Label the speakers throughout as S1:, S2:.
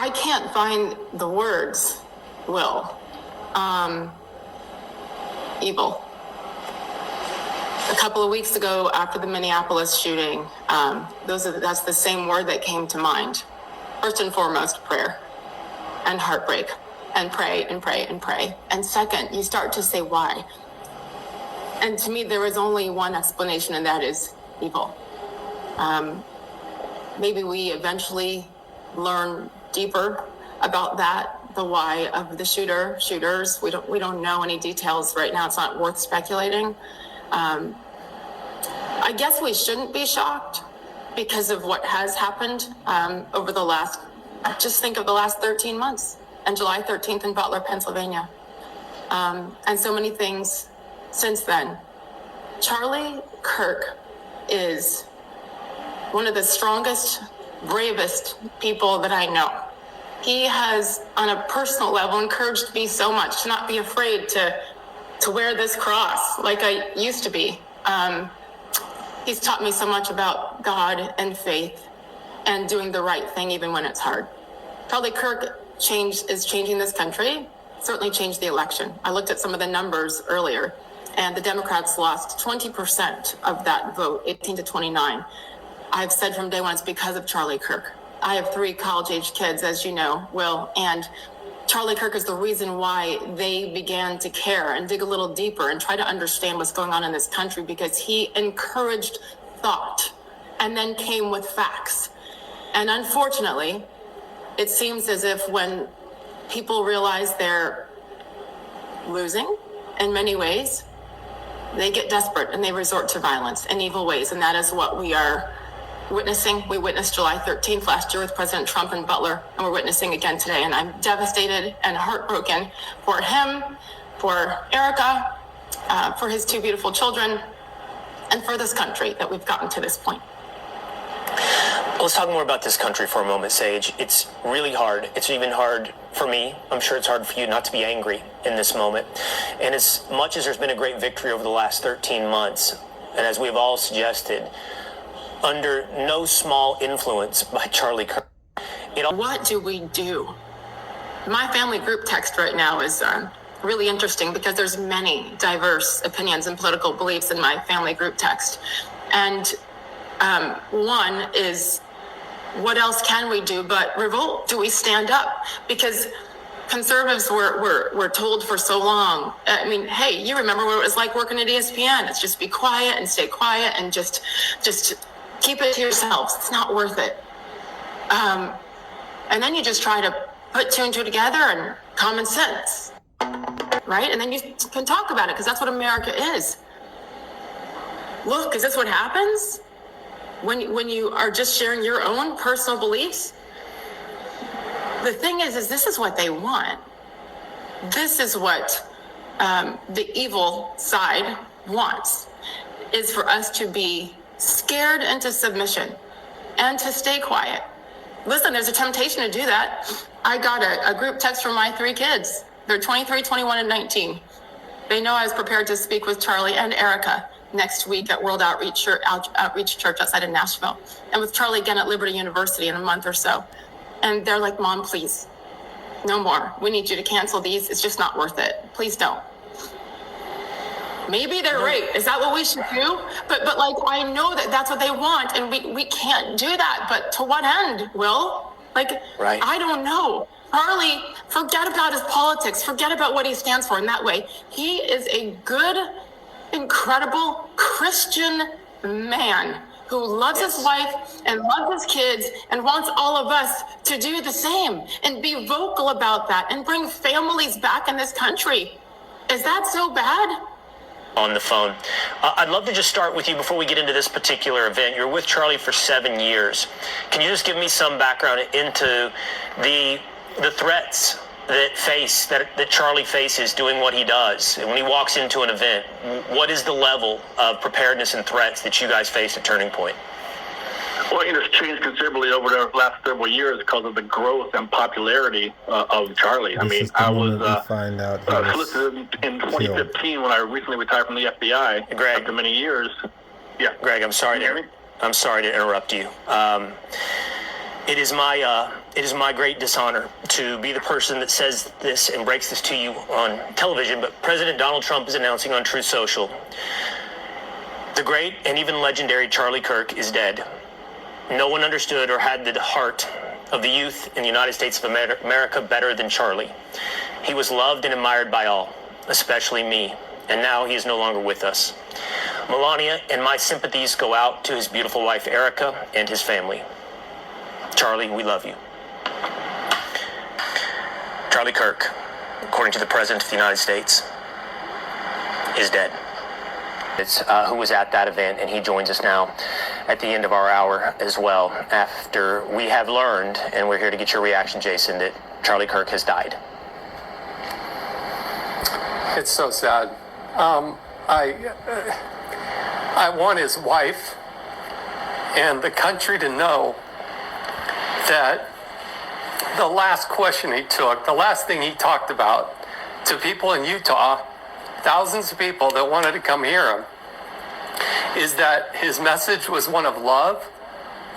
S1: I can't find the words, Will. Evil. A couple of weeks ago, after the Minneapolis shooting, that's the same word that came to mind. First and foremost, prayer and heartbreak, and pray and pray and pray. And second, you start to say why. And to me, there is only one explanation, and that is evil. Maybe we eventually learn deeper about that, the why of the shooters. We don't know any details right now. It's not worth speculating. I guess we shouldn't be shocked because of what has happened over the last, just think of the last 13 months and July 13th in Butler, Pennsylvania. And so many things since then. Charlie Kirk is one of the strongest, bravest people that I know. He has, on a personal level, encouraged me so much to not be afraid to wear this cross like I used to be. He's taught me so much about God and faith and doing the right thing even when it's hard. Charlie Kirk is changing this country, certainly changed the election. I looked at some of the numbers earlier, and the Democrats lost 20% of that vote, 18 to 29. I've said from day one, it's because of Charlie Kirk. I have 3 college-age kids, as you know, Will, and Charlie Kirk is the reason why they began to care and dig a little deeper and try to understand what's going on in this country, because he encouraged thought and then came with facts. And unfortunately, it seems as if when people realize they're losing in many ways, they get desperate and they resort to violence in evil ways. And that is what we are witnessing. We witnessed July 13th last year with President Trump in Butler, and we're witnessing again today. And I'm devastated and heartbroken for him, for Erica, for his 2 beautiful children, and for this country that we've gotten to this point.
S2: Well, let's talk more about this country for a moment, Sage. It's really hard. It's even hard for me. I'm sure it's hard for you not to be angry in this moment. And as much as there's been a great victory over the last 13 months, and as we've all suggested, under no small influence by Charlie Kirk.
S1: What do we do? My family group text right now is really interesting because there's many diverse opinions and political beliefs in my family group text. And one is, what else can we do but revolt? Do we stand up? Because conservatives were told for so long. I mean, hey, you remember what it was like working at ESPN. It's just be quiet and stay quiet and just keep it to yourselves. It's not worth it. And then you just try to put 2 and 2 together and common sense, right? And then you can talk about it because that's what America is. Look, is this what happens when you are just sharing your own personal beliefs? The thing is this is what they want. This is what the evil side wants, is for us to be scared into submission and to stay quiet. Listen, there's a temptation to do that. I got a group text from my 3 kids. They're 23, 21, and 19. They know I was prepared to speak with Charlie and Erica next week at World Outreach Church outside of Nashville, and with Charlie again at Liberty University in a month or so. And they're like, Mom, please, no more. We need you to cancel these. It's just not worth it. Please don't. Maybe they're right. Is that what we should do? But like, I know that that's what they want, and we can't do that. But to what end, Will? Like, right. I don't know. Charlie, forget about his politics. Forget about what he stands for in that way. He is a good, incredible Christian man who loves his wife and loves his kids and wants all of us to do the same and be vocal about that and bring families back in this country. Is that so bad?
S2: On the phone. I'd love to just start with you before we get into this particular event. You're with Charlie for 7 years. Can you just give me some background into the threats that Charlie faces doing what he does? And when he walks into an event, what is the level of preparedness and threats that you guys face at Turning Point?
S3: Well, it's changed considerably over the last several years because of the growth and popularity of Charlie. I mean, I was solicited in 2015 when I recently retired from the FBI.
S2: Greg,
S3: after many years. Yeah,
S2: Greg, I'm sorry to interrupt you. It is my great dishonor to be the person that says this and breaks this to you on television, but President Donald Trump is announcing on Truth Social, the great and even legendary Charlie Kirk is dead. No one understood or had the heart of the youth in the United States of America better than Charlie. He was loved and admired by all, especially me, and now he is no longer with us. Melania and my sympathies go out to his beautiful wife, Erica, and his family. Charlie, we love you. Charlie Kirk, according to the President of the United States, is dead. It's who was at that event, and he joins us now at the end of our hour as well, after we have learned, and we're here to get your reaction, Jason, that Charlie Kirk has died.
S4: It's so sad. I want his wife and the country to know that the last question he took, the last thing he talked about to people in Utah, thousands of people that wanted to come hear him, is that his message was one of love,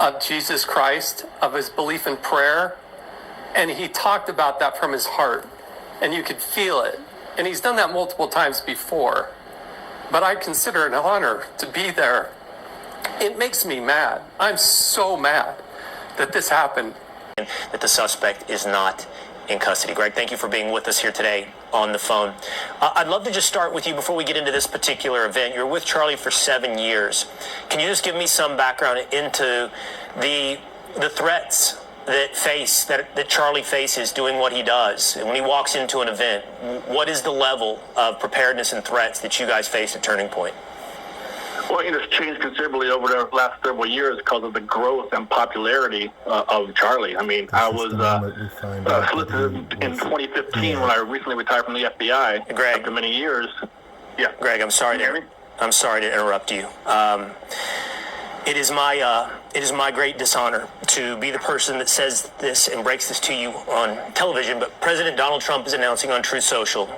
S4: of Jesus Christ, of his belief in prayer, and he talked about that from his heart, and you could feel it. And he's done that multiple times before, but I consider it an honor to be there. It makes me mad. I'm so mad that this happened.
S2: That the suspect is not in custody. Greg, thank you for being with us here today on the phone. I'd love to just start with you before we get into this particular event. You're with Charlie for 7 years. Can you just give me some background into the threats that Charlie faces doing what he does? When he walks into an event, what is the level of preparedness and threats that you guys face at Turning Point?
S3: Well, it's changed considerably over the last several years because of the growth and popularity of Charlie. I mean, I was solicited in 2015 when I recently retired from the FBI.
S2: Greg,
S3: after many years. Yeah.
S2: Greg, I'm sorry to interrupt you. It is my great dishonor to be the person that says this and breaks this to you on television, but President Donald Trump is announcing on Truth Social,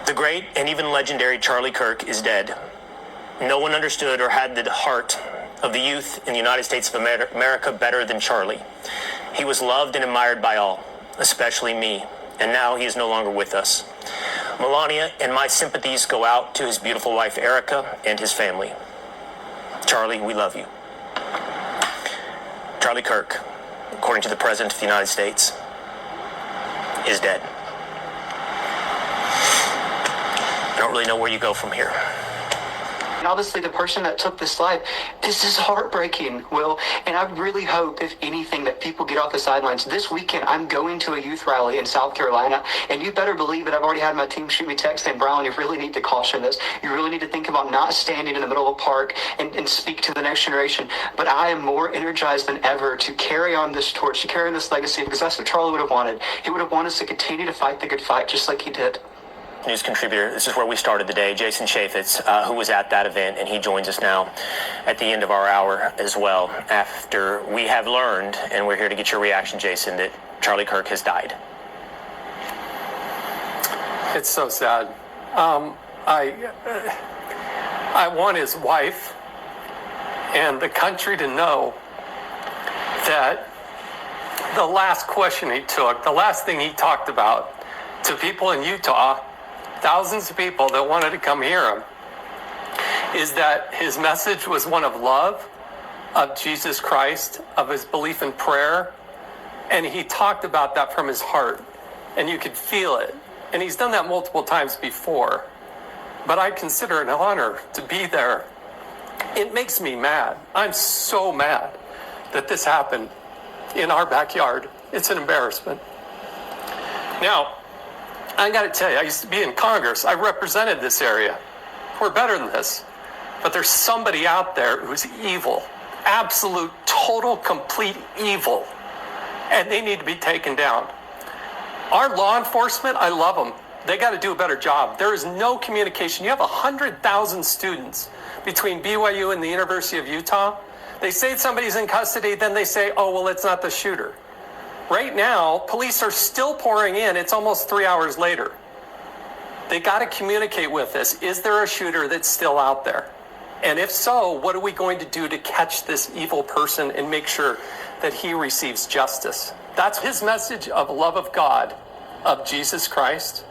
S2: the great and even legendary Charlie Kirk is dead. No one understood or had the heart of the youth in the United States of America better than Charlie. He was loved and admired by all, especially me, and now he is no longer with us. Melania and my sympathies go out to his beautiful wife, Erica, and his family. Charlie, we love you. Charlie Kirk, according to the President of the United States, is dead. I don't really know where you go from here.
S5: And obviously the person that took this life, this is heartbreaking, Will. And I really hope, if anything, that people get off the sidelines. This weekend, I'm going to a youth rally in South Carolina, and you better believe it. I've already had my team shoot me text saying, Brown, you really need to caution this. You really need to think about not standing in the middle of a park and speak to the next generation. But I am more energized than ever to carry on this torch, to carry on this legacy, because that's what Charlie would have wanted. He would have wanted us to continue to fight the good fight, just like he did.
S2: News contributor, this is where we started the day, Jason Chaffetz, who was at that event, and he joins us now at the end of our hour as well, after we have learned, and we're here to get your reaction, Jason, that Charlie Kirk has died.
S4: It's so sad. I want his wife and the country to know that the last question he took, the last thing he talked about to people in Utah, thousands of people that wanted to come hear him, is that his message was one of love, of Jesus Christ, of his belief in prayer, and he talked about that from his heart, and you could feel it. And he's done that multiple times before, but I consider it an honor to be there. It makes me mad. I'm so mad that this happened in our backyard. It's an embarrassment. Now, I got to tell you, I used to be in Congress. I represented this area. We're better than this. But there's somebody out there who's evil, absolute, total, complete evil, and they need to be taken down. Our law enforcement, I love them. They got to do a better job. There is no communication. You have 100,000 students between BYU and the University of Utah. They say somebody's in custody, then they say, oh, well, it's not the shooter. Right now, police are still pouring in. It's almost 3 hours later. They got to communicate with us. Is there a shooter that's still out there? And if so, what are we going to do to catch this evil person and make sure that he receives justice? That's his message of love of God, of Jesus Christ,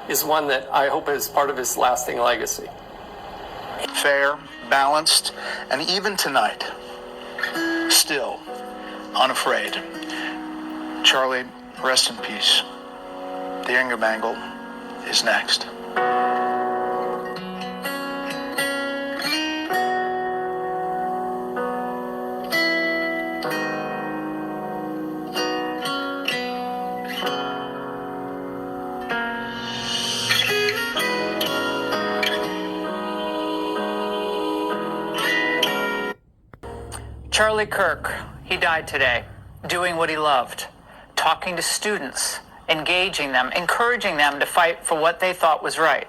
S4: is one that I hope is part of his lasting legacy.
S6: Fair, balanced, and even tonight, still unafraid. Charlie, rest in peace. The Younger Bangle is next.
S7: Charlie Kirk, he died today, doing what he loved, talking to students, engaging them, encouraging them to fight for what they thought was right.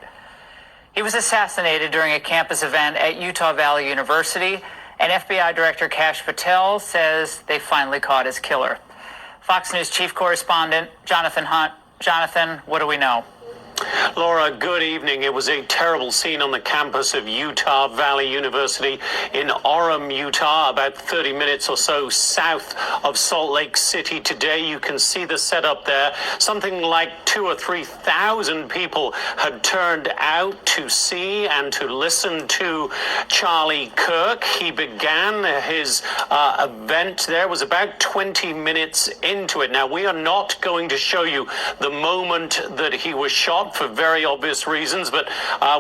S7: He was assassinated during a campus event at Utah Valley University, and FBI Director Kash Patel says they finally caught his killer. Fox News Chief Correspondent Jonathan Hunt. Jonathan, what do we know?
S8: Laura, good evening. It was a terrible scene on the campus of Utah Valley University in Orem, Utah, about 30 minutes or so south of Salt Lake City. Today, you can see the setup there. Something like 2,000 or 3,000 people had turned out to see and to listen to Charlie Kirk. He began his event there, was about 20 minutes into it. Now, we are not going to show you the moment that he was shot for very obvious reasons, but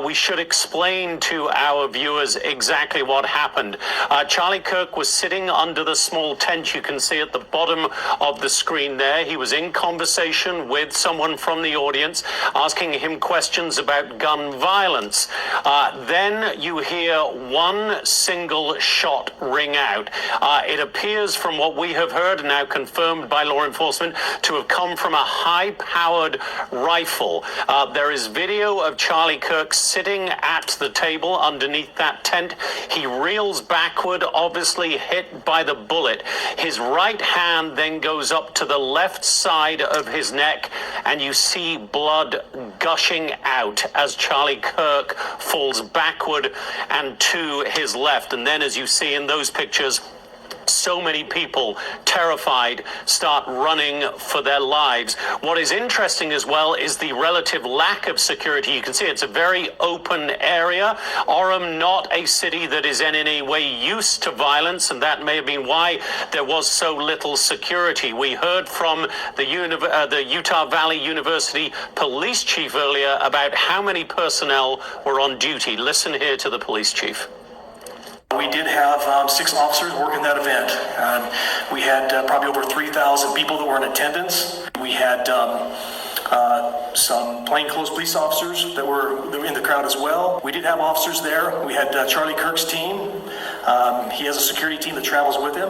S8: we should explain to our viewers exactly what happened. Charlie Kirk was sitting under the small tent you can see at the bottom of the screen there. He was in conversation with someone from the audience, asking him questions about gun violence. Then you hear one single shot ring out. It appears, from what we have heard, and now confirmed by law enforcement, to have come from a high-powered rifle. There is video of Charlie Kirk sitting at the table underneath that tent. He reels backward, obviously hit by the bullet. His right hand then goes up to the left side of his neck, and you see blood gushing out as Charlie Kirk falls backward and to his left. And then, as you see in those pictures, so many people, terrified, start running for their lives. What is interesting as well is the relative lack of security. You can see it's a very open area. Orem, not a city that is in any way used to violence, and that may have been why there was so little security. We heard from the Utah Valley University police chief earlier about how many personnel were on duty. Listen here to the police chief.
S9: We did have 6 officers working that event. We had probably over 3,000 people that were in attendance. We had some plainclothes police officers that were in the crowd as well. We did have officers there. We had Charlie Kirk's team. He has a security team that travels with him.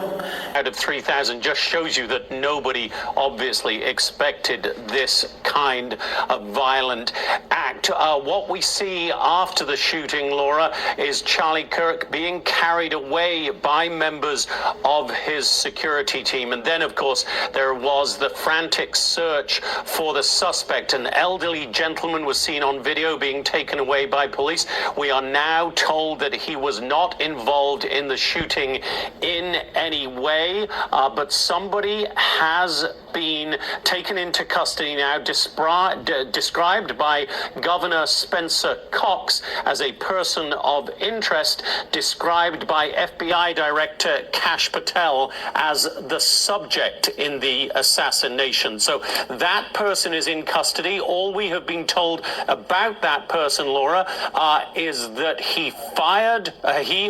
S8: Out of 3,000 just shows you that nobody obviously expected this kind of violent act. What we see after the shooting, Laura, is Charlie Kirk being carried away by members of his security team. And then, of course, there was the frantic search for the suspect. An elderly gentleman was seen on video being taken away by police. We are now told that he was not involved in the shooting in any way, but somebody has been taken into custody now, described by Governor Spencer Cox as a person of interest, described by FBI Director Kash Patel as the subject in the assassination. So that person is in custody. All we have been told about that person, Laura, is that he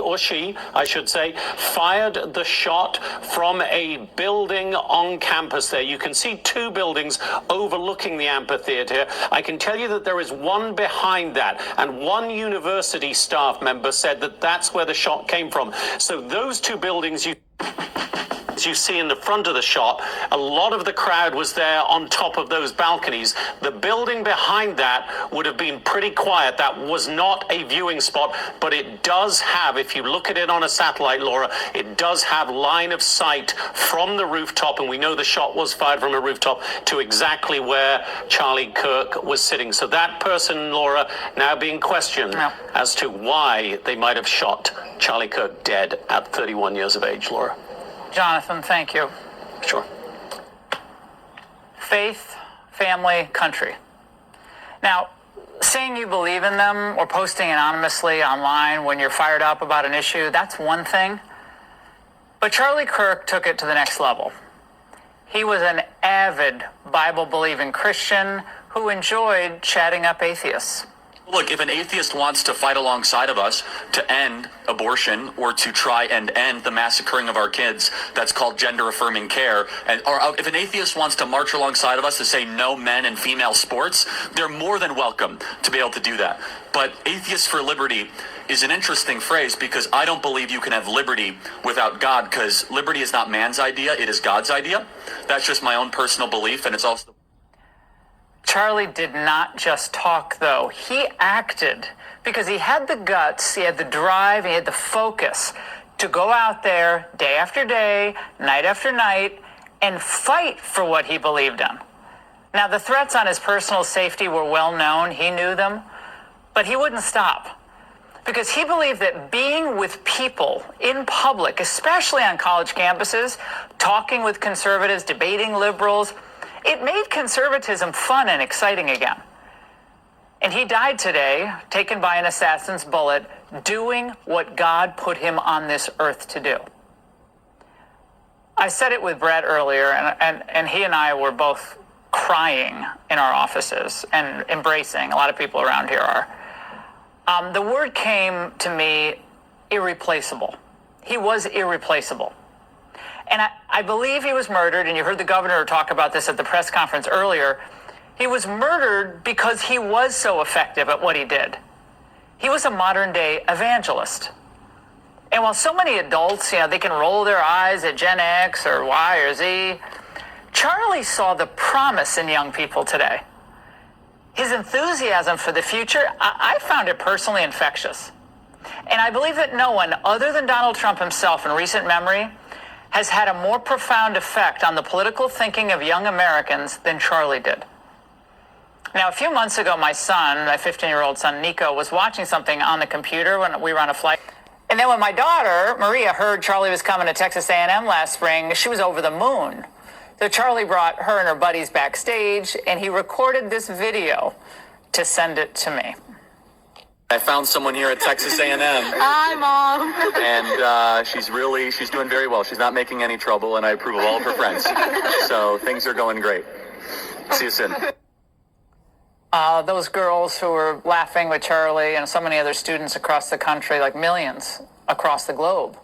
S8: or she, I should say, fired the shot from a building on campus there. You can see 2 buildings overlooking the amphitheater. I can tell you that there is one behind that, and one university staff member said that that's where the shot came from. So those 2 buildings you balconies you see in the front of the shot, a lot of the crowd was there on top of those balconies. The building behind that would have been pretty quiet. That was not a viewing spot, but it does have, if you look at it on a satellite, Laura, it does have line of sight from the rooftop, and we know the shot was fired from a rooftop to exactly where Charlie Kirk was sitting. So that person, Laura, now being questioned as to why they might have shot Charlie Kirk dead at 31 years of age, Laura.
S7: Jonathan, thank you.
S8: Sure.
S7: Faith, family, country. Now, saying you believe in them or posting anonymously online when you're fired up about an issue, that's one thing. But Charlie Kirk took it to the next level. He was an avid Bible-believing Christian who enjoyed chatting up atheists.
S10: Look, if an atheist wants to fight alongside of us to end abortion or to try and end the massacring of our kids, that's called gender-affirming care, or if an atheist wants to march alongside of us to say no men and female sports, they're more than welcome to be able to do that. But Atheists for Liberty is an interesting phrase because I don't believe you can have liberty without God, because liberty is not man's idea, it is God's idea. That's just my own personal belief, and it's also...
S7: Charlie did not just talk, though. He acted because he had the guts, he had the drive, he had the focus to go out there day after day, night after night, and fight for what he believed in. Now, the threats on his personal safety were well known. He knew them, but he wouldn't stop because he believed that being with people in public, especially on college campuses, talking with conservatives, debating liberals, it made conservatism fun and exciting again. And he died today, taken by an assassin's bullet, doing what God put him on this earth to do. I said it with Brett earlier, and he and I were both crying in our offices and embracing. A lot of people around here are. The word came to me, irreplaceable. He was irreplaceable. And I believe he was murdered, and you heard the governor talk about this at the press conference earlier. He was murdered because he was so effective at what he did. He was a modern-day evangelist. And while so many adults, they can roll their eyes at Gen X or Y or Z, Charlie saw the promise in young people today. His enthusiasm for the future, I found it personally infectious. And I believe that no one other than Donald Trump himself in recent memory has had a more profound effect on the political thinking of young Americans than Charlie did. Now, a few months ago, my son, my 15-year-old son, Nico, was watching something on the computer when we were on a flight. And then when my daughter, Maria, heard Charlie was coming to Texas A&M last spring, she was over the moon. So Charlie brought her and her buddies backstage, and he recorded this video to send it to me.
S10: I found someone here at Texas A&M.
S1: Hi, Mom.
S10: And she's doing very well. She's not making any trouble, and I approve of all of her friends. So things are going great. See you soon.
S7: Those girls who were laughing with Charlie and so many other students across the country, like millions across the globe,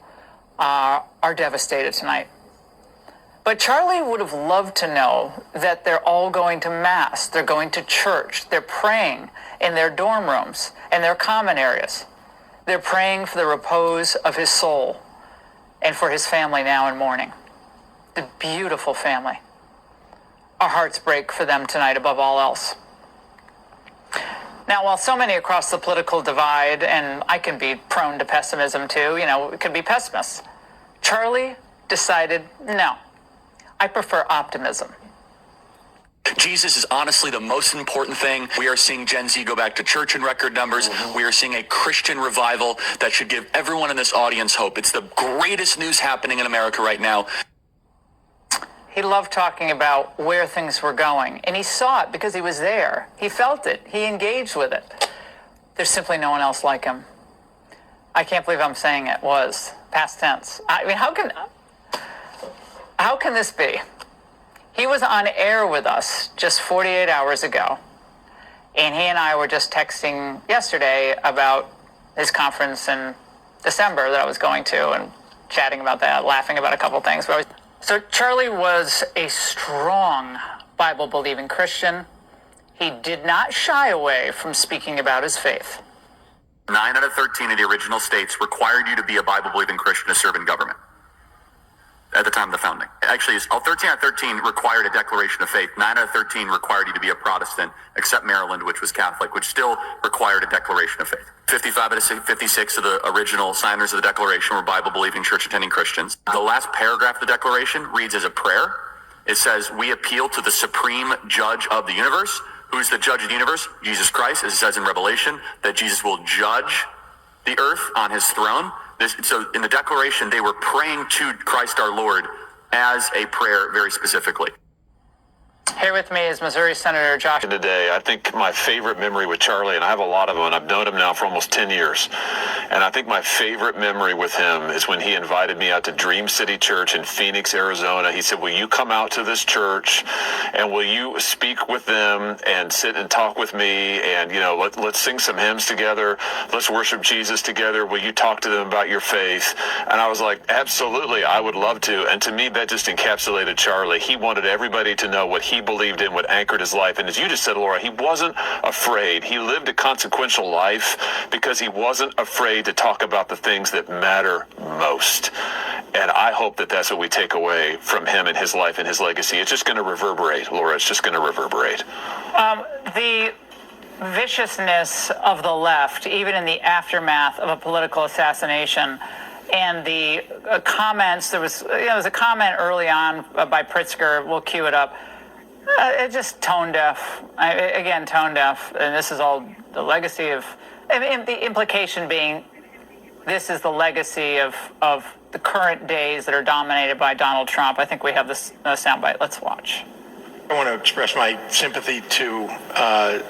S7: are devastated tonight. But Charlie would have loved to know that they're all going to Mass, they're going to church, they're praying in their dorm rooms and their common areas. They're praying for the repose of his soul and for his family now in mourning. The beautiful family. Our hearts break for them tonight above all else. Now, while so many across the political divide, and I can be prone to pessimism too, it could be pessimists, Charlie decided, no, I prefer optimism.
S10: Jesus is honestly the most important thing. We are seeing Gen Z go back to church in record numbers. We are seeing a Christian revival that should give everyone in this audience hope. It's the greatest news happening in America right now.
S7: He loved talking about where things were going, and he saw it because he was there. He felt it. He engaged with it. There's simply no one else like him. I can't believe I'm saying it was past tense. I mean, how can this be? He was on air with us just 48 hours ago, and he and I were just texting yesterday about his conference in December that I was going to and chatting about that, laughing about a couple things. So Charlie was a strong Bible-believing Christian. He did not shy away from speaking about his faith.
S10: 9 out of 13 of the original states required you to be a Bible-believing Christian to serve in government. at the time of the founding. Actually, all 13 out of 13 required a declaration of faith. 9 out of 13 required you to be a Protestant, except Maryland, which was Catholic, which still required a declaration of faith. 55 out of 56 of the original signers of the Declaration were Bible-believing, church-attending Christians. The last paragraph of the Declaration reads as a prayer. It says, "We appeal to the supreme judge of the universe." Who's the judge of the universe? Jesus Christ, as it says in Revelation, that Jesus will judge the earth on his throne. So in the Declaration, they were praying to Christ our Lord as a prayer very specifically.
S7: Here with me is Missouri Senator Josh.
S11: Today, I think my favorite memory with Charlie, and I have a lot of them, and I've known him now for almost 10 years, and I think my favorite memory with him is when he invited me out to Dream City Church in Phoenix, Arizona. He said, "Will you come out to this church, and will you speak with them and sit and talk with me, and, you know, let's sing some hymns together, let's worship Jesus together, will you talk to them about your faith?" And I was like, absolutely, I would love to. And to me, that just encapsulated Charlie. He wanted everybody to know what he believed in, what anchored his life. And as you just said, Laura, he wasn't afraid. He lived a consequential life because he wasn't afraid to talk about the things that matter most. And I hope that that's what we take away from him and his life and his legacy. It's just going to reverberate, Laura. It's just going to reverberate.
S7: The viciousness of the left, even in the aftermath of a political assassination, and the comments, there was a comment early on by Pritzker, we'll cue it up. It's just tone deaf. Tone deaf. And this is all the legacy of, the implication being, this is the legacy of the current days that are dominated by Donald Trump. I think we have this soundbite. Let's watch.
S9: I want to express my sympathy to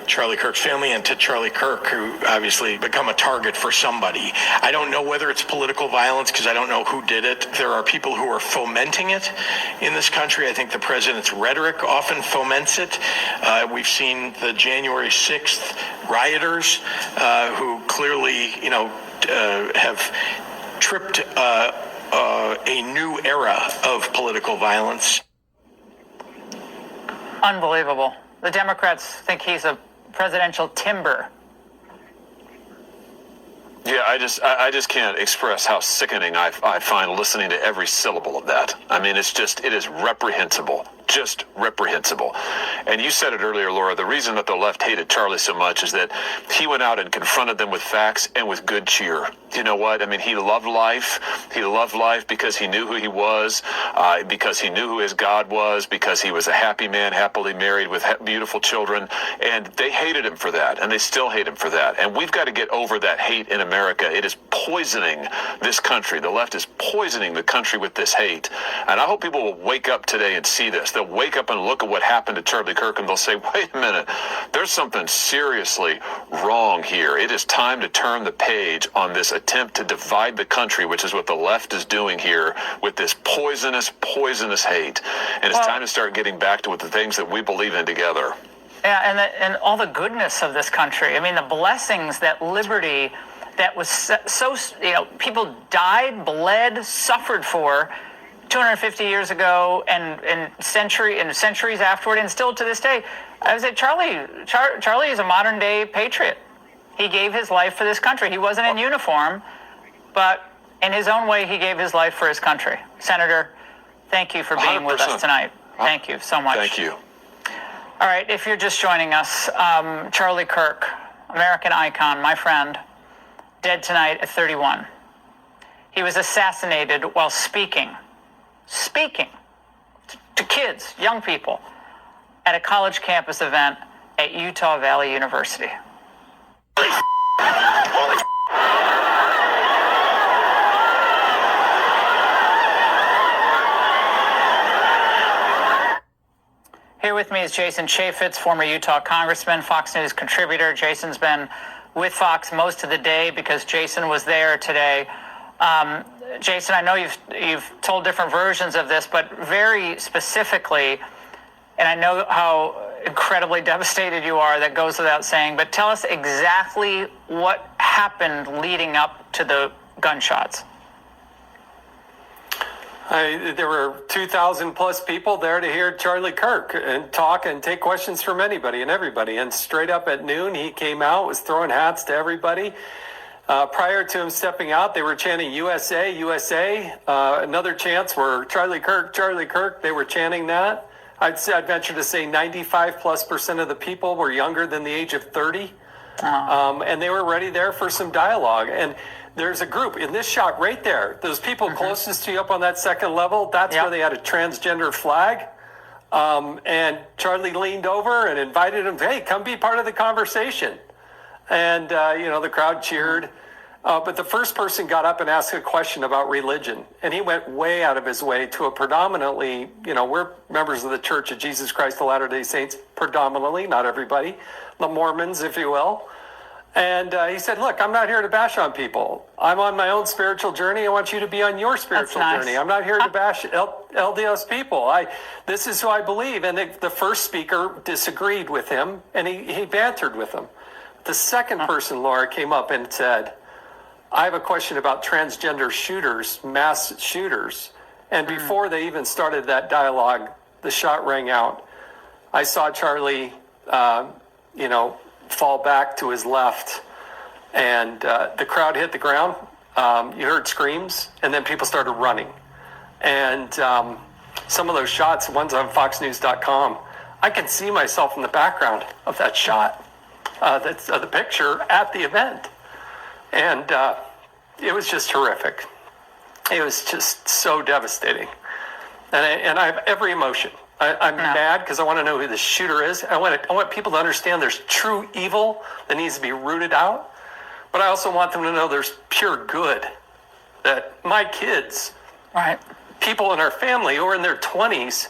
S9: Charlie Kirk's family and to Charlie Kirk, who obviously become a target for somebody. I don't know whether it's political violence because I don't know who did it. There are people who are fomenting it in this country. I think the president's rhetoric often foments it. We've seen the January 6th rioters who clearly, have tripped a new era of political violence.
S7: Unbelievable. The Democrats think he's a presidential timber.
S11: Yeah, I just can't express how sickening I find listening to every syllable of that. I mean, it is reprehensible. Just reprehensible. And you said it earlier, Laura, the reason that the left hated Charlie so much is that he went out and confronted them with facts and with good cheer. You know what? I mean, he loved life. He loved life because he knew who he was, because he knew who his God was, because he was a happy man, happily married with beautiful children. And they hated him for that, and they still hate him for that. And we've got to get over that hate in America. It is poisoning this country. The left is poisoning the country with this hate. And I hope people will wake up today and see this. They'll wake up and look at what happened to Charlie Kirk, and they'll say, wait a minute, there's something seriously wrong here. It is time to turn the page on this attempt to divide the country, which is what the left is doing here with this poisonous hate. And it's time to start getting back to the things that we believe in together.
S7: Yeah, and all the goodness of this country. I mean, the blessings, that liberty that was so, people died, bled, suffered for 250 years ago and centuries afterward, and still to this day. I would say Charlie is a modern day patriot. He gave his life for this country. He wasn't in uniform, but in his own way, he gave his life for his country. Senator, thank you for being 100%. With us tonight. Thank you so much.
S11: Thank you.
S7: All right, if you're just joining us, Charlie Kirk, American icon, my friend, dead tonight at 31. He was assassinated while speaking to kids, young people, at a college campus event at Utah Valley University. Here with me is Jason Chaffetz, former Utah congressman, Fox News contributor. Jason's been with Fox most of the day because Jason was there today. Jason, I know you've told different versions of this, but very specifically, and I know how incredibly devastated you are, that goes without saying, but tell us exactly what happened leading up to the gunshots.
S4: There were 2,000 plus people there to hear Charlie Kirk and talk and take questions from anybody and everybody. And straight up at noon, he came out, was throwing hats to everybody. Prior to him stepping out, they were chanting USA, USA. Another chants were Charlie Kirk, Charlie Kirk. They were chanting that. I'd venture to say 95+% of the people were younger than the age of 30. And they were ready there for some dialogue. And there's a group in this shot right there. Those people closest to you up on that second level, that's where they had a transgender flag. And Charlie leaned over and invited him, hey, come be part of the conversation. And, the crowd cheered. But the first person got up and asked a question about religion. And he went way out of his way to a predominantly, we're members of the Church of Jesus Christ of Latter-day Saints, predominantly, not everybody, the Mormons, if you will. And he said, look, I'm not here to bash on people. I'm on my own spiritual journey. I want you to be on your spiritual journey. I'm not here to bash LDS people. This is who I believe. And the first speaker disagreed with him, and he bantered with him. The second person, Laura, came up and said, I have a question about transgender shooters, mass shooters. And before they even started that dialogue, the shot rang out. I saw Charlie, fall back to his left, and the crowd hit the ground. You heard screams, and then people started running. And some of those shots, one's on foxnews.com, I can see myself in the background of that shot. That's the picture at the event. And it was just horrific. It was just so devastating. And I have every emotion. I'm mad because I want to know who the shooter is. I want people to understand there's true evil that needs to be rooted out. But I also want them to know there's pure good. That my kids, people in our family who are in their 20s,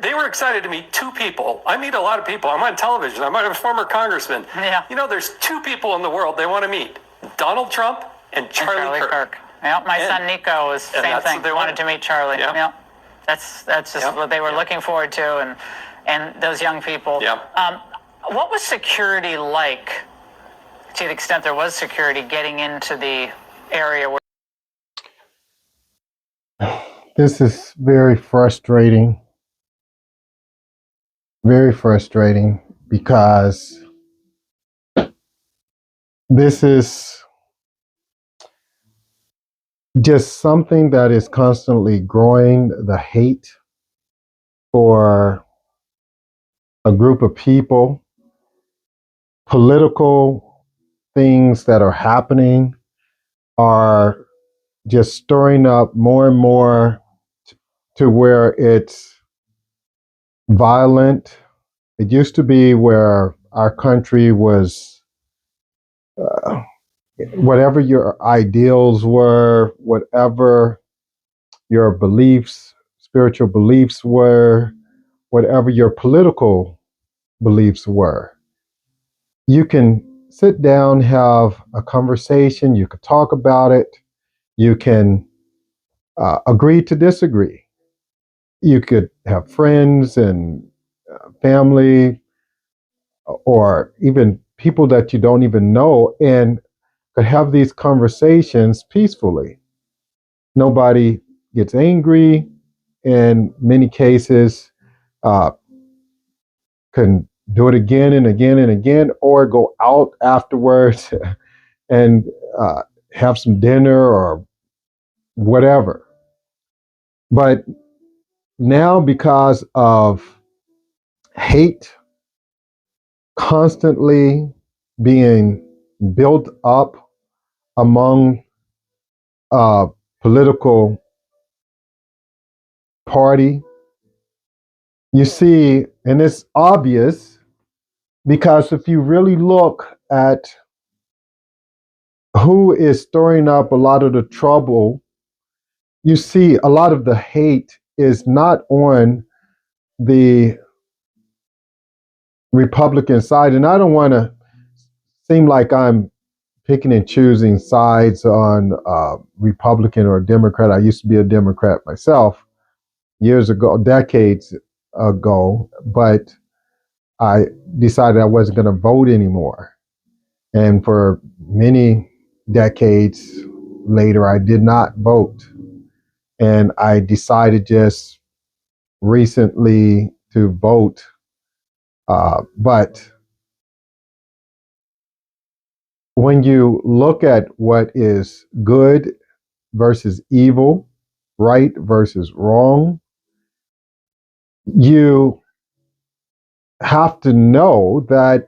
S4: they were excited to meet two people. I meet a lot of people. I'm on television. I'm a former congressman. Yeah. There's two people in the what they want to meet. Donald Trump and Charlie Kirk.
S7: Yeah, my son Nico was the same thing. They wanted to meet Charlie. Yeah. That's just what they were looking forward to, and those young people. Yeah. What was security like, to the extent there was security, getting into the area where...
S12: This is very frustrating. Very frustrating because this is just something that is constantly growing, the hate for a group of people, political things that are happening are just stirring up more and more to where it's violent. It used to be where our country was, whatever your ideals were, whatever your beliefs, spiritual beliefs were, whatever your political beliefs were, you can sit down, have a conversation, you could talk about it, you can agree to disagree. You could have friends and family or even people that you don't even know and could have these conversations peacefully. Nobody gets angry. In many cases, can do it again and again and again, or go out afterwards and have some dinner or whatever. But now, because of hate constantly being built up among a political party, you see, and it's obvious because if you really look at who is stirring up a lot of the trouble, you see a lot of the hate is not on the Republican side. And I don't want to seem like I'm picking and choosing sides on Republican or Democrat. I used to be a Democrat myself years ago, decades ago, but I decided I wasn't going to vote anymore. And for many decades later, I did not vote. And I decided just recently to vote. But when you look at what is good versus evil, right versus wrong, you have to know that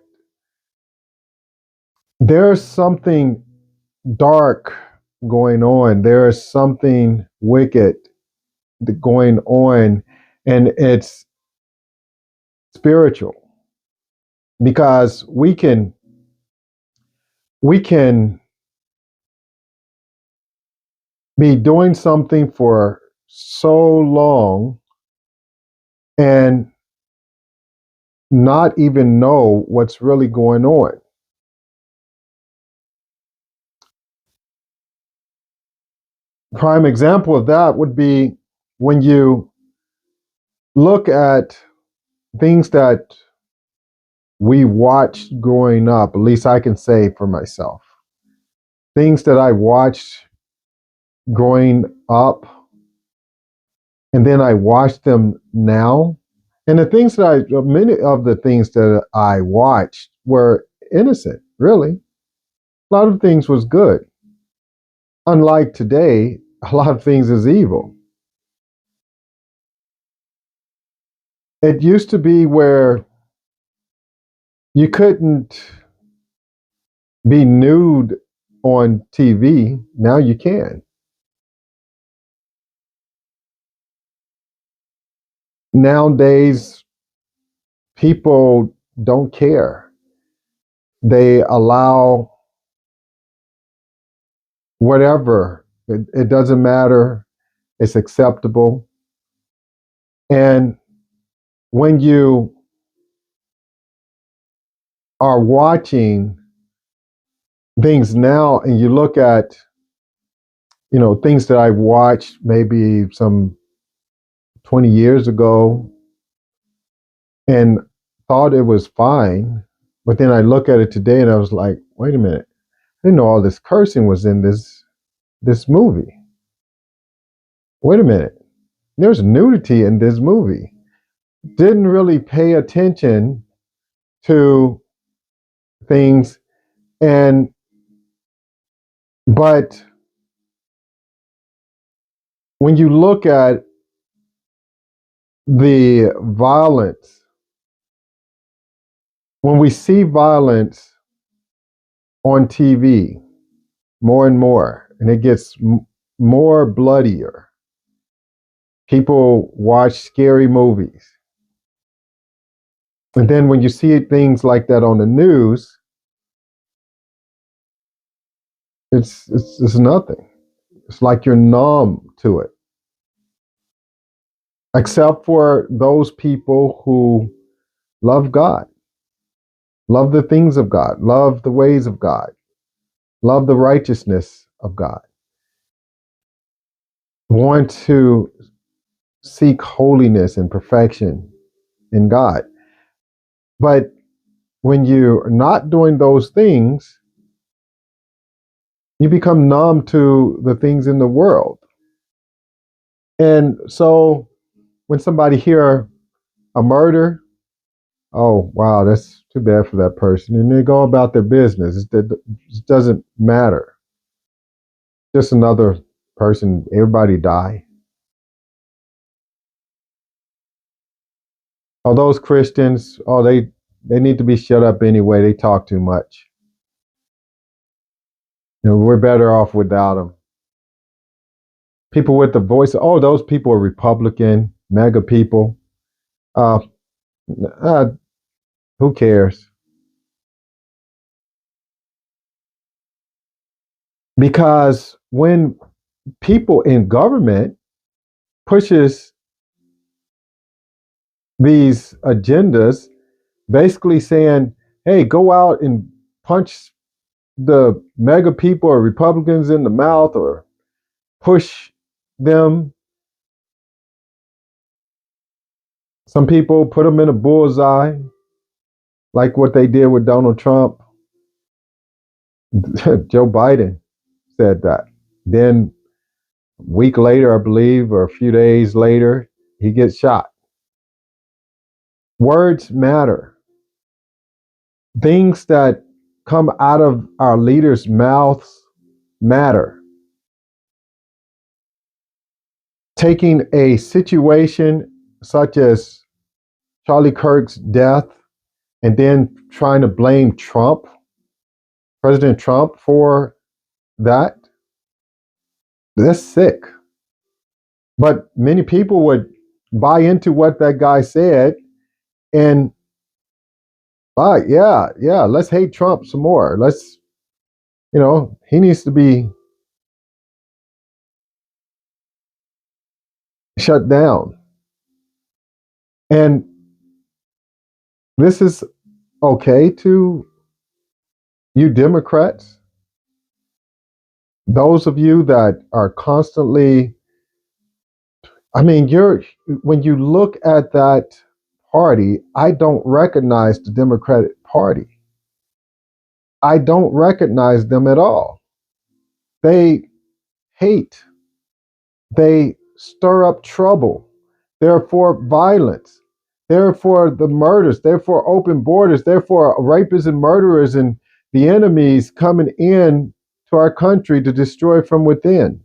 S12: there's something dark going on. There is something wicked going on, and it's spiritual, because we can be doing something for so long and not even know what's really going on. Prime example of that would be when you look at things that we watched growing up, at least I can say for myself. Things that I watched growing up, and then I watch them now. And the things that many of the things that I watched were innocent, really. A lot of things was good. Unlike today, a lot of things is evil. It used to be where you couldn't be nude on TV. Now you can. Nowadays, people don't care. They allow whatever. It doesn't matter. It's acceptable. And when you are watching things now and you look at, things that I watched maybe some 20 years ago and thought it was fine, but then I look at it today and I was like, wait a minute. I didn't know all this cursing was in this movie. Wait a minute. There's nudity in this movie. Didn't really pay attention to things, but when you look at the violence, when we see violence on TV more and more, and it gets more bloodier, people watch scary movies. And then when you see things like that on the news, it's nothing. It's like you're numb to it. Except for those people who love God, love the things of God, love the ways of God, love the righteousness of God, want to seek holiness and perfection in God. But when you're not doing those things, you become numb to the things in the world. And so when somebody hear a murder, oh, wow, that's too bad for that person. And they go about their business. It doesn't matter. Just another person. Everybody die. Oh, those Christians, they need to be shut up anyway. They talk too much. We're better off without them. People with the voice, those people are Republican, mega people. Who cares? Because when people in government pushes these agendas, basically saying, hey, go out and punch the mega people or Republicans in the mouth or push them. Some people put them in a bullseye, like what they did with Donald Trump. Joe Biden said that. Then a week later, I believe, or a few days later, he gets shot. Words matter. Things that come out of our leaders' mouths matter. Taking a situation such as Charlie Kirk's death and then trying to blame Trump, President Trump, for that, that's sick. But many people would buy into what that guy said and, yeah, let's hate Trump some more. Let's, he needs to be shut down. And this is okay to you Democrats, those of you that are constantly, when you look at that party, I don't recognize the Democratic Party. I don't recognize them at all. They hate. They stir up trouble. They're for violence. They're for the murders. They're for open borders. They're for rapists and murderers and the enemies coming in to our country to destroy from within.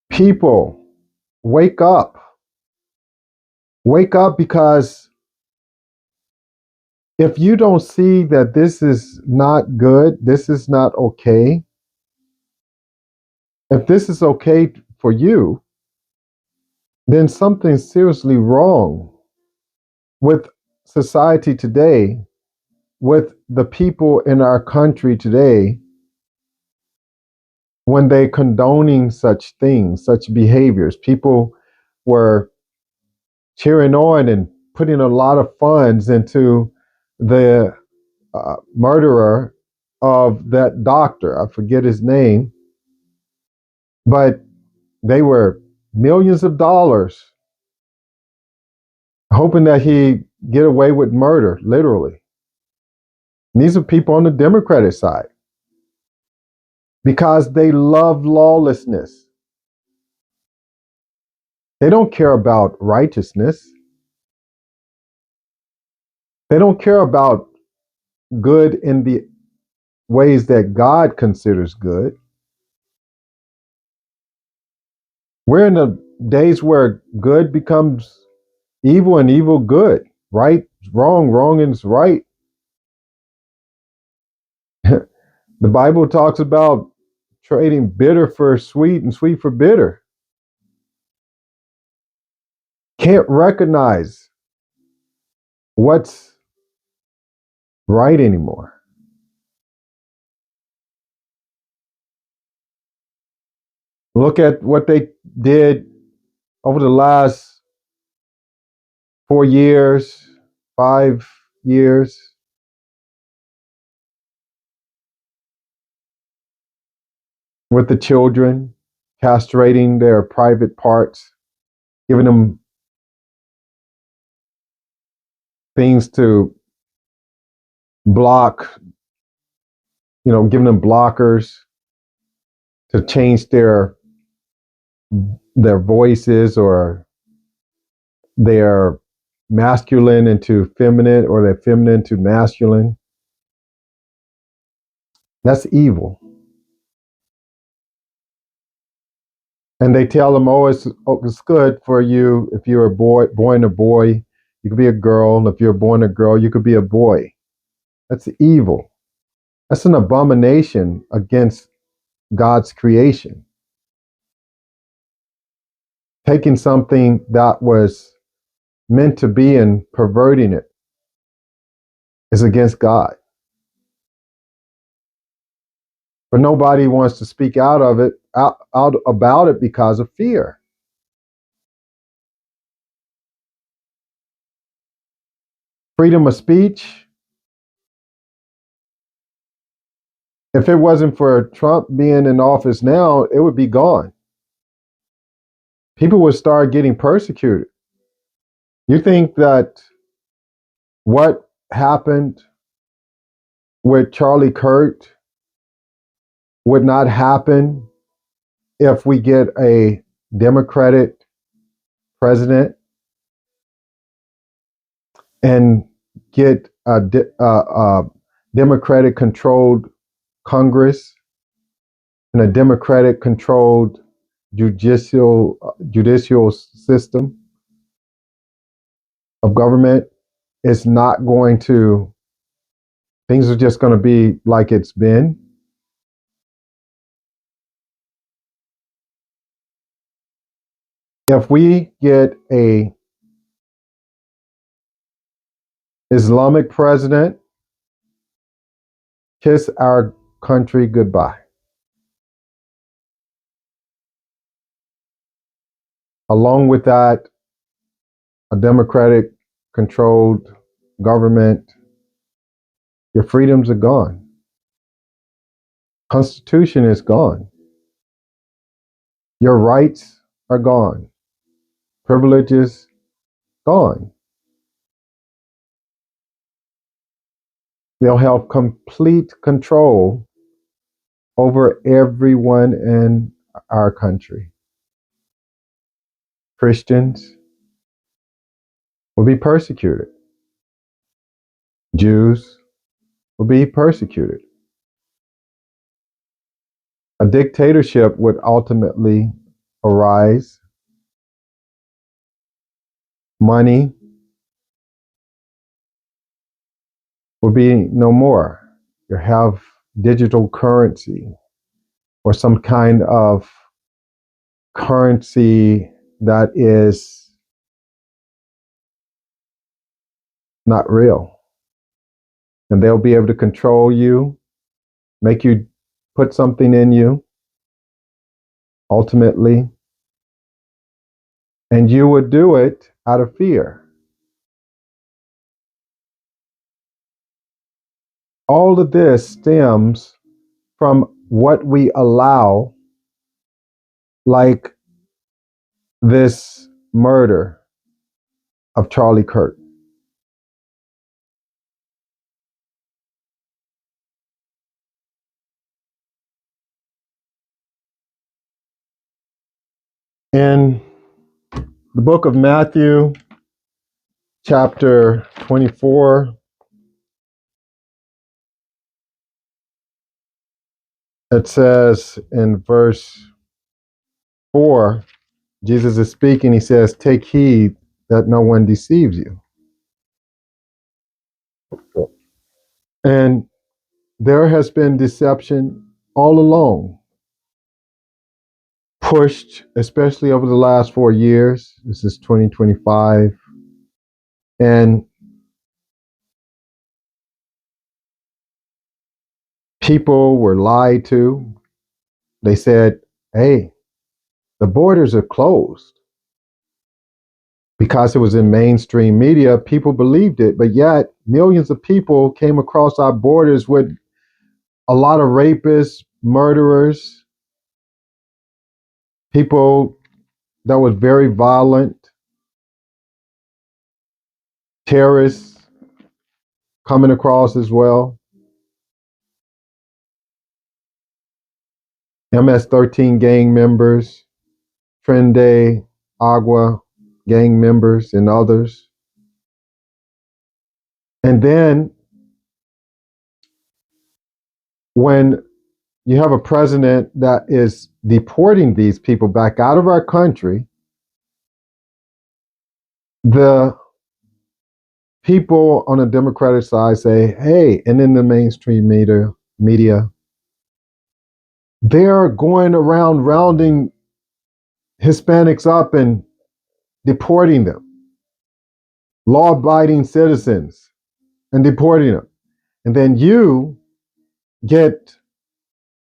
S12: People, wake up. Wake up, because if you don't see that this is not good, this is not okay, if this is okay for you, then something's seriously wrong with society today, with the people in our country today, when they're condoning such things, such behaviors. People were cheering on and putting a lot of funds into the murderer of that doctor. I forget his name, but they were millions of dollars hoping that he get away with murder, literally. And these are people on the Democratic side because they love lawlessness. They don't care about righteousness. They don't care about good in the ways that God considers good. We're in the days where good becomes evil and evil good. Right is wrong, wrong is right. The Bible talks about trading bitter for sweet and sweet for bitter. Can't recognize what's right anymore. Look at what they did over the last 4 years, 5 years. With the children, castrating their private parts, giving them things to block, giving them blockers to change their voices, or their masculine into feminine, or their feminine to masculine. That's evil. And they tell them, it's good for you if you're born a boy, you could be a girl. And if you're born a girl, you could be a boy. That's evil. That's an abomination against God's creation. Taking something that was meant to be and perverting it is against God. But nobody wants to speak out about it because of fear. Freedom of speech. If it wasn't for Trump being in office now, it would be gone. People would start getting persecuted. You think that what happened with Charlie Kirk would not happen if we get a Democratic president? and get a Democratic controlled Congress and a Democratic controlled judicial system of government, it's not going to, things are just going to be like it's been. If we get a Islamic president, kiss our country goodbye. Along with that, a Democratic controlled government, your freedoms are gone. Constitution is gone. Your rights are gone. Privileges gone. They'll have complete control over everyone in our country. Christians will be persecuted. Jews will be persecuted. A dictatorship would ultimately arise. Money will be no more. You have digital currency or some kind of currency that is not real. And they'll be able to control you, make you put something in you, ultimately, and you would do it out of fear. All of this stems from what we allow, like this murder of Charlie Kirk. In the book of Matthew, chapter 24, it says in verse 4, Jesus is speaking, he says, "Take heed that no one deceives you." And there has been deception all along, pushed, especially over the last 4 years. This is 2025. And people were lied to. They said, hey, the borders are closed. Because it was in mainstream media, people believed it. But yet, millions of people came across our borders with a lot of rapists, murderers, people that was very violent, terrorists coming across as well. MS-13 gang members, Trende, Agua gang members, and others. And then when you have a president that is deporting these people back out of our country, the people on the Democratic side say, hey, and in the mainstream media, they're going around rounding Hispanics up and deporting them, law-abiding citizens, and deporting them. And then you get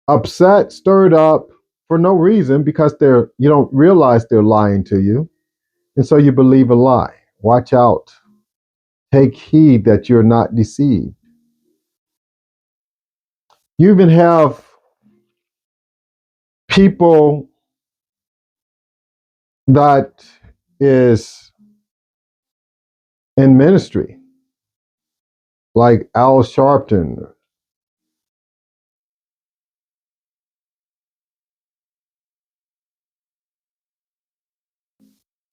S12: upset, stirred up for no reason because you don't realize they're lying to you. And so you believe a lie. Watch out. Take heed that you're not deceived. You even have people that is in ministry, like Al Sharpton.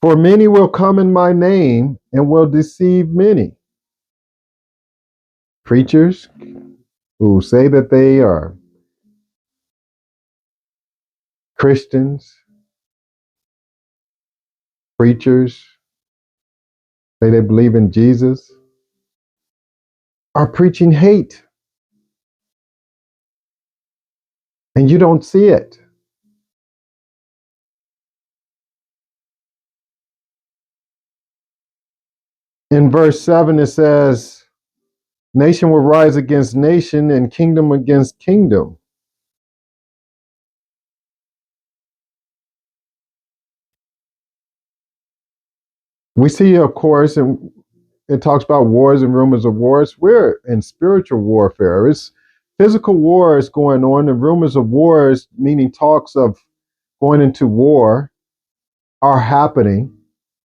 S12: For many will come in my name and will deceive many. Preachers who say that they are Christians, preachers, say they believe in Jesus, are preaching hate. And you don't see it. In verse 7, it says, nation will rise against nation and kingdom against kingdom. We see, of course, and it talks about wars and rumors of wars. We're in spiritual warfare. It's physical wars going on, and rumors of wars, meaning talks of going into war, are happening.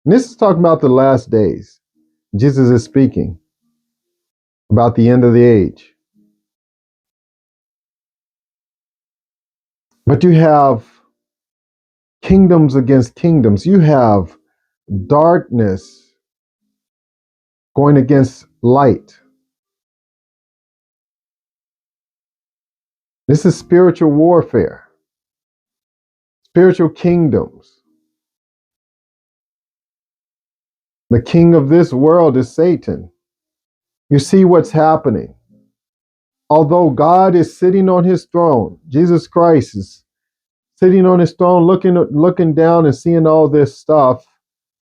S12: And this is talking about the last days. Jesus is speaking about the end of the age. But you have kingdoms against kingdoms. You have darkness going against light. This is spiritual warfare, spiritual kingdoms. The king of this world is Satan. You see what's happening. Although God is sitting on his throne, Jesus Christ is sitting on his throne, looking down and seeing all this stuff.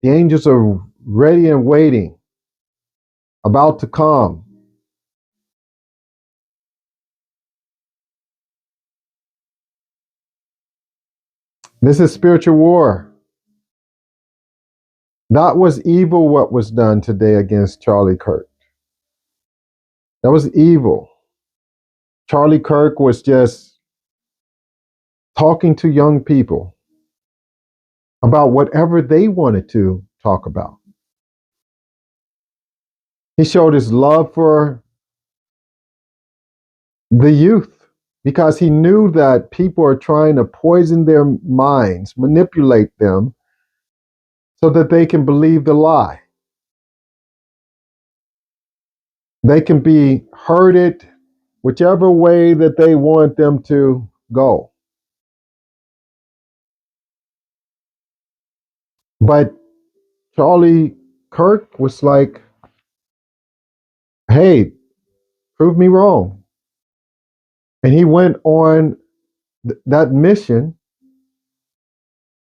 S12: The angels are ready and waiting, about to come. This is spiritual war. That was evil what was done today against Charlie Kirk. That was evil. Charlie Kirk was just talking to young people about whatever they wanted to talk about. He showed his love for the youth because he knew that people are trying to poison their minds, manipulate them so that they can believe the lie. They can be herded whichever way that they want them to go. But Charlie Kirk was like, hey, prove me wrong. And he went on that mission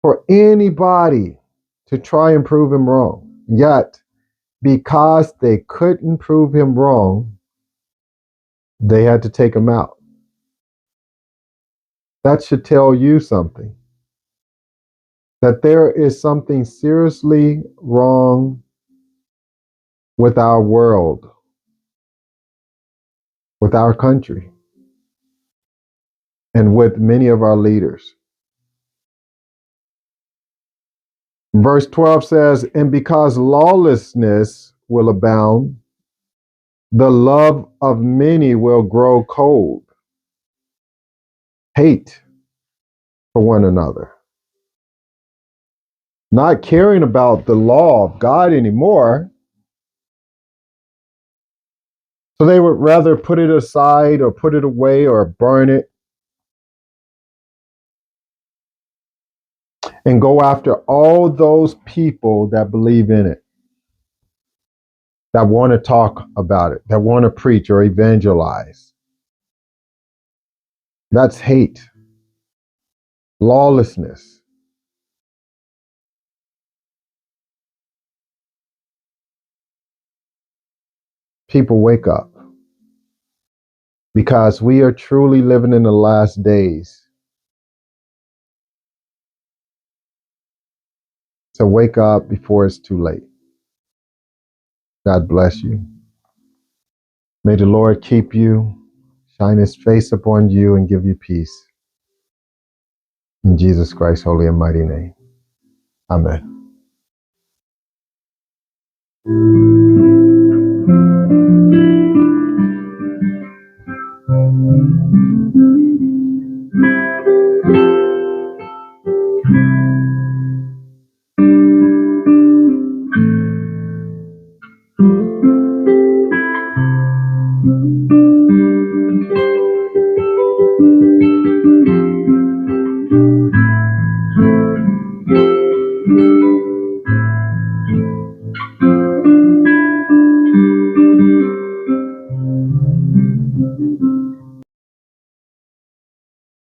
S12: for anybody to try and prove him wrong. Yet, because they couldn't prove him wrong, they had to take him out. That should tell you something. That there is something seriously wrong with our world, with our country, and with many of our leaders. Verse 12 says, and because lawlessness will abound, the love of many will grow cold. Hate for one another. Not caring about the law of God anymore. So they would rather put it aside or put it away or burn it and go after all those people that believe in it, that want to talk about it, that want to preach or evangelize. That's hate, lawlessness. People, wake up, because we are truly living in the last days. So wake up before it's too late. God bless you. May the Lord keep you, shine his face upon you, and give you peace. In Jesus Christ's holy and mighty name. Amen. you.